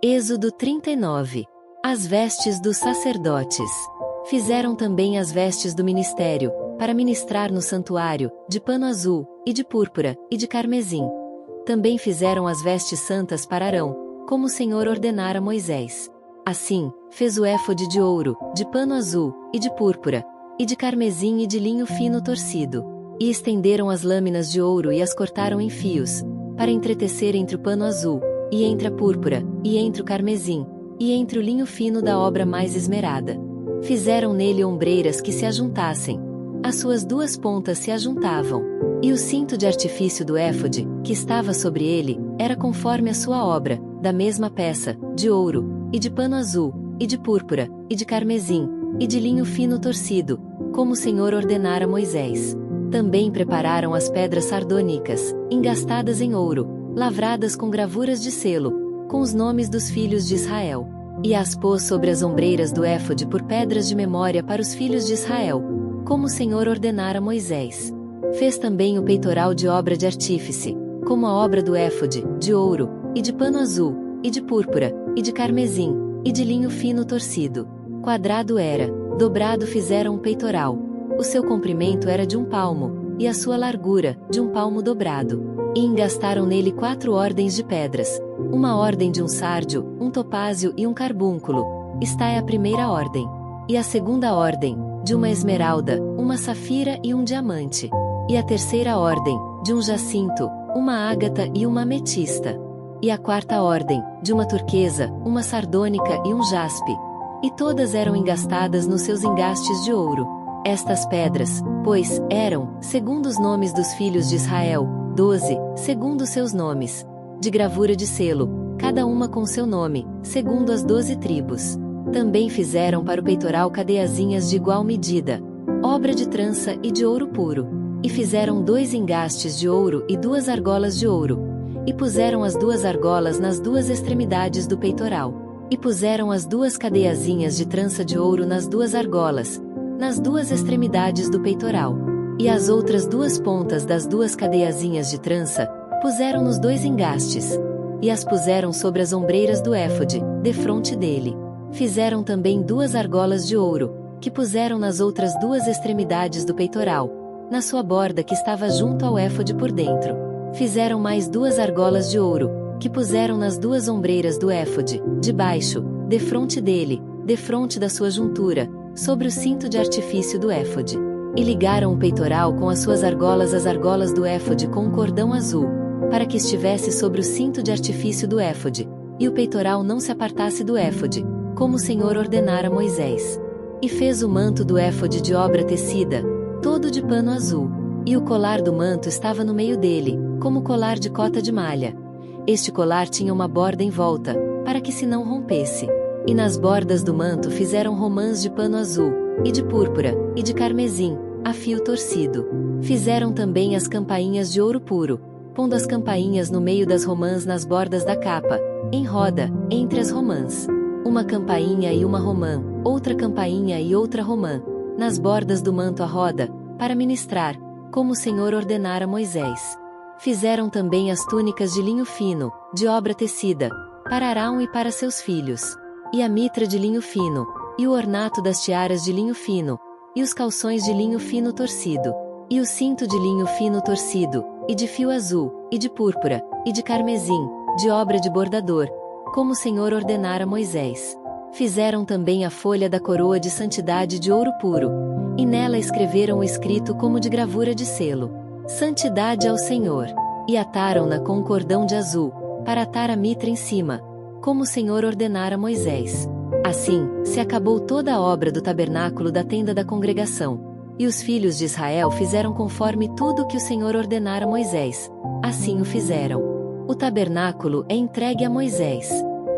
Êxodo 39. As vestes dos sacerdotes. Fizeram também as vestes do ministério, para ministrar no santuário, de pano azul, e de púrpura, e de carmesim. Também fizeram as vestes santas para Arão, como o Senhor ordenara a Moisés. Assim, fez o éfode de ouro, de pano azul, e de púrpura, e de carmesim e de linho fino torcido. E estenderam as lâminas de ouro e as cortaram em fios, para entretecer entre o pano azul, e entre a púrpura, e entre o carmesim, e entre o linho fino da obra mais esmerada. Fizeram nele ombreiras que se ajuntassem. As suas duas pontas se ajuntavam. E o cinto de artifício do éfode, que estava sobre ele, era conforme a sua obra, da mesma peça, de ouro, e de pano azul, e de púrpura, e de carmesim, e de linho fino torcido, como o Senhor ordenara a Moisés. Também prepararam as pedras sardônicas, engastadas em ouro, lavradas com gravuras de selo, com os nomes dos filhos de Israel. E as pôs sobre as ombreiras do éfode por pedras de memória para os filhos de Israel, como o Senhor ordenara a Moisés. Fez também o peitoral de obra de artífice, como a obra do éfode, de ouro, e de pano azul, e de púrpura, e de carmesim, e de linho fino torcido. Quadrado era, dobrado fizeram o peitoral. O seu comprimento era de 1 palmo, e a sua largura, de 1 palmo dobrado. E engastaram nele 4 ordens de pedras, uma ordem de um sárdio, um topázio e um carbúnculo. Esta é a primeira ordem. E a segunda ordem, de uma esmeralda, uma safira e um diamante. E a terceira ordem, de um jacinto, uma ágata e uma ametista. E a quarta ordem, de uma turquesa, uma sardônica e um jaspe. E todas eram engastadas nos seus engastes de ouro. Estas pedras, pois, eram, segundo os nomes dos filhos de Israel, 12, segundo seus nomes, de gravura de selo, cada uma com seu nome, segundo as 12 tribos. Também fizeram para o peitoral cadeiazinhas de igual medida, obra de trança e de ouro puro. E fizeram 2 engastes de ouro e 2 argolas de ouro. E puseram as 2 argolas nas 2 extremidades do peitoral. E puseram as 2 cadeiazinhas de trança de ouro nas 2 argolas, nas 2 extremidades do peitoral. E as outras 2 pontas das 2 cadeiazinhas de trança, puseram nos 2 engastes. E as puseram sobre as ombreiras do éfode, defronte dele. Fizeram também 2 argolas de ouro, que puseram nas outras 2 extremidades do peitoral, na sua borda que estava junto ao éfode por dentro. Fizeram mais 2 argolas de ouro, que puseram nas 2 ombreiras do éfode, debaixo, defronte dele, defronte da sua juntura, sobre o cinto de artifício do éfode. E ligaram o peitoral com as suas argolas às argolas do éfode com um cordão azul, para que estivesse sobre o cinto de artifício do éfode, e o peitoral não se apartasse do éfode, como o Senhor ordenara a Moisés. E fez o manto do éfode de obra tecida, todo de pano azul, e o colar do manto estava no meio dele, como colar de cota de malha. Este colar tinha uma borda em volta, para que se não rompesse. E nas bordas do manto fizeram romãs de pano azul, e de púrpura, e de carmesim, a fio torcido. Fizeram também as campainhas de ouro puro, pondo as campainhas no meio das romãs nas bordas da capa, em roda, entre as romãs. Uma campainha e uma romã, outra campainha e outra romã, nas bordas do manto à roda, para ministrar, como o Senhor ordenara a Moisés. Fizeram também as túnicas de linho fino, de obra tecida, para Arão e para seus filhos. E a mitra de linho fino, e o ornato das tiaras de linho fino, e os calções de linho fino torcido, e o cinto de linho fino torcido, e de fio azul, e de púrpura, e de carmesim, de obra de bordador, como o Senhor ordenara a Moisés. Fizeram também a folha da coroa de santidade de ouro puro, e nela escreveram o escrito como de gravura de selo: Santidade ao Senhor. E ataram-na com um cordão de azul, para atar a mitra em cima, como o Senhor ordenara a Moisés. Assim, se acabou toda a obra do tabernáculo da tenda da congregação. E os filhos de Israel fizeram conforme tudo o que o Senhor ordenara a Moisés. Assim o fizeram. O tabernáculo é entregue a Moisés.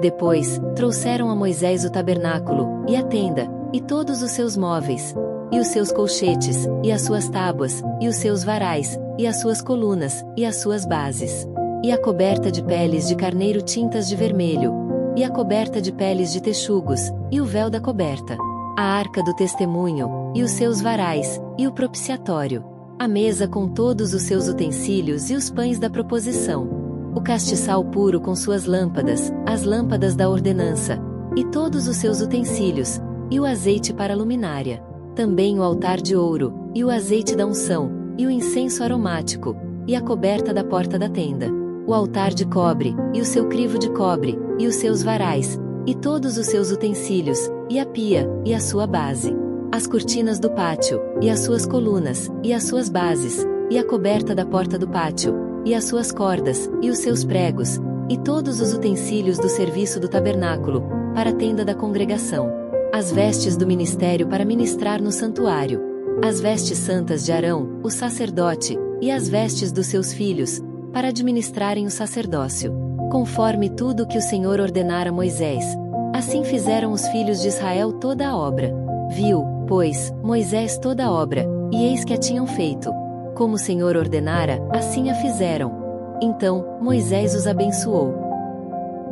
Depois, trouxeram a Moisés o tabernáculo, e a tenda, e todos os seus móveis, e os seus colchetes, e as suas tábuas, e os seus varais, e as suas colunas, e as suas bases. E a coberta de peles de carneiro tintas de vermelho, e a coberta de peles de texugos, e o véu da coberta. A arca do testemunho, e os seus varais, e o propiciatório. A mesa com todos os seus utensílios e os pães da proposição. o castiçal puro com suas lâmpadas, as lâmpadas da ordenança, e todos os seus utensílios, e o azeite para a luminária. Também o altar de ouro, e o azeite da unção, e o incenso aromático, e a coberta da porta da tenda. O altar de cobre, e o seu crivo de cobre, e os seus varais, e todos os seus utensílios, e a pia, e a sua base. As cortinas do pátio, e as suas colunas, e as suas bases, e a coberta da porta do pátio, e as suas cordas, e os seus pregos, e todos os utensílios do serviço do tabernáculo, para a tenda da congregação. As vestes do ministério para ministrar no santuário. As vestes santas de Arão, o sacerdote, e as vestes dos seus filhos, para administrarem o sacerdócio. Conforme tudo o que o Senhor ordenara a Moisés, assim fizeram os filhos de Israel toda a obra. Viu, pois, Moisés toda a obra, e eis que a tinham feito. Como o Senhor ordenara, assim a fizeram. Então, Moisés os abençoou.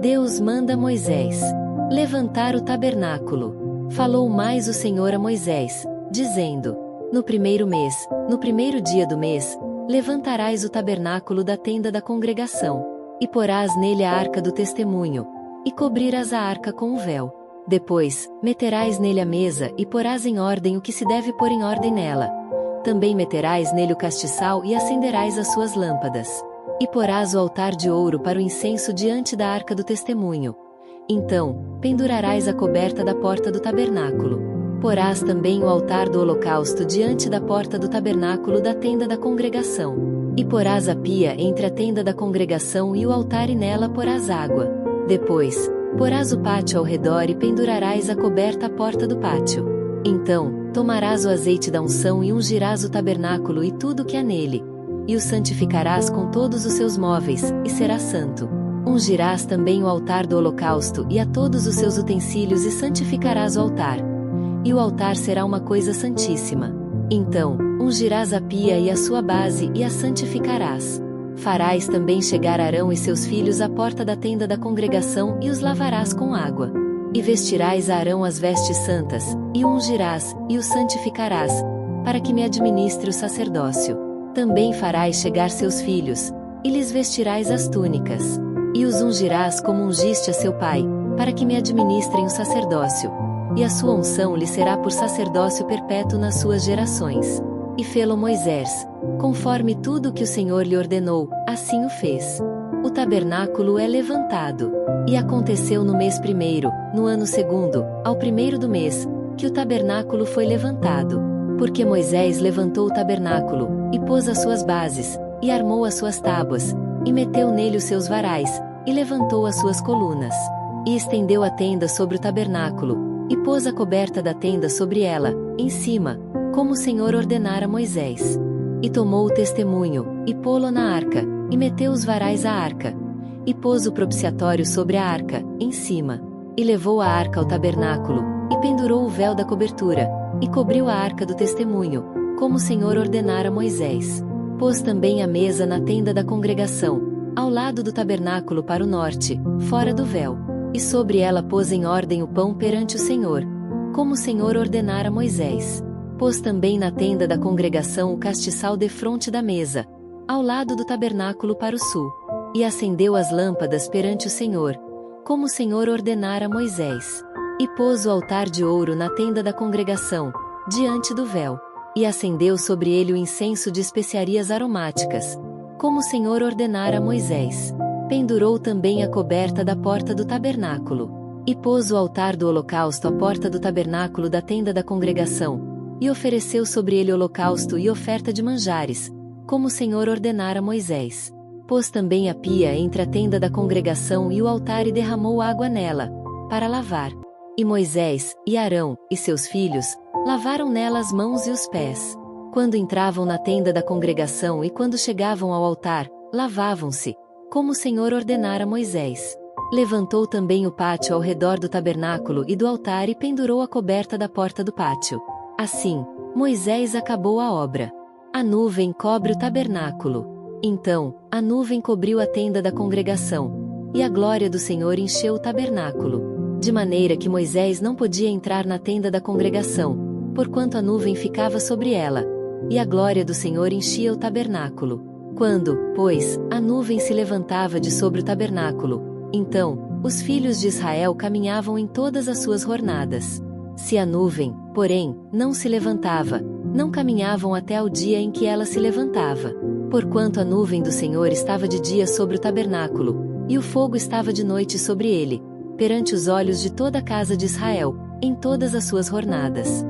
Deus manda a Moisés levantar o tabernáculo. Falou mais o Senhor a Moisés, dizendo: No primeiro mês, no primeiro dia do mês, levantarás o tabernáculo da tenda da congregação, e porás nele a arca do testemunho, e cobrirás a arca com o véu. Depois, meterás nele a mesa e porás em ordem o que se deve pôr em ordem nela. Também meterás nele o castiçal e acenderás as suas lâmpadas. E porás o altar de ouro para o incenso diante da arca do testemunho. Então, pendurarás a coberta da porta do tabernáculo. Porás também o altar do holocausto diante da porta do tabernáculo da tenda da congregação. E porás a pia entre a tenda da congregação e o altar e nela porás água. Depois, porás o pátio ao redor e pendurarás a coberta à porta do pátio. Então, tomarás o azeite da unção e ungirás o tabernáculo e tudo o que há nele. E o santificarás com todos os seus móveis, e será santo. Ungirás também o altar do holocausto e a todos os seus utensílios e santificarás o altar. E o altar será uma coisa santíssima. Então, ungirás a pia e a sua base e a santificarás. Farás também chegar Arão e seus filhos à porta da tenda da congregação e os lavarás com água. E vestirás a Arão as vestes santas, e o ungirás, e o santificarás, para que me administre o sacerdócio. Também farás chegar seus filhos, e lhes vestirás as túnicas. E os ungirás como ungiste a seu pai, para que me administrem o sacerdócio. E a sua unção lhe será por sacerdócio perpétuo nas suas gerações. E fê-lo Moisés, conforme tudo o que o Senhor lhe ordenou, assim o fez. O tabernáculo é levantado. E aconteceu no mês primeiro, no ano segundo, ao primeiro do mês, que o tabernáculo foi levantado. Porque Moisés levantou o tabernáculo, e pôs as suas bases, e armou as suas tábuas, e meteu nele os seus varais, e levantou as suas colunas. E estendeu a tenda sobre o tabernáculo, e pôs a coberta da tenda sobre ela, em cima, como o Senhor ordenara a Moisés. E tomou o testemunho, e pô-lo na arca, e meteu os varais à arca. E pôs o propiciatório sobre a arca, em cima. E levou a arca ao tabernáculo, e pendurou o véu da cobertura, e cobriu a arca do testemunho, como o Senhor ordenara a Moisés. Pôs também a mesa na tenda da congregação, ao lado do tabernáculo para o norte, fora do véu. E sobre ela pôs em ordem o pão perante o Senhor, como o Senhor ordenara a Moisés. Pôs também na tenda da congregação o castiçal defronte da mesa, ao lado do tabernáculo para o sul. E acendeu as lâmpadas perante o Senhor, como o Senhor ordenara a Moisés. E pôs o altar de ouro na tenda da congregação, diante do véu. E acendeu sobre ele o incenso de especiarias aromáticas, como o Senhor ordenara a Moisés. Pendurou também a coberta da porta do tabernáculo. E pôs o altar do holocausto à porta do tabernáculo da tenda da congregação, e ofereceu sobre ele holocausto e oferta de manjares, como o Senhor ordenara a Moisés. Pôs também a pia entre a tenda da congregação e o altar e derramou água nela, para lavar. E Moisés, e Arão, e seus filhos, lavaram nela as mãos e os pés. Quando entravam na tenda da congregação e quando chegavam ao altar, lavavam-se, como o Senhor ordenara a Moisés. Levantou também o pátio ao redor do tabernáculo e do altar e pendurou a coberta da porta do pátio. Assim, Moisés acabou a obra. A nuvem cobre o tabernáculo. Então, a nuvem cobriu a tenda da congregação, e a glória do Senhor encheu o tabernáculo, de maneira que Moisés não podia entrar na tenda da congregação, porquanto a nuvem ficava sobre ela, e a glória do Senhor enchia o tabernáculo. Quando, pois, a nuvem se levantava de sobre o tabernáculo, então, os filhos de Israel caminhavam em todas as suas jornadas. Se a nuvem, porém, não se levantava, não caminhavam até ao dia em que ela se levantava. Porquanto a nuvem do Senhor estava de dia sobre o tabernáculo, e o fogo estava de noite sobre ele, perante os olhos de toda a casa de Israel, em todas as suas jornadas.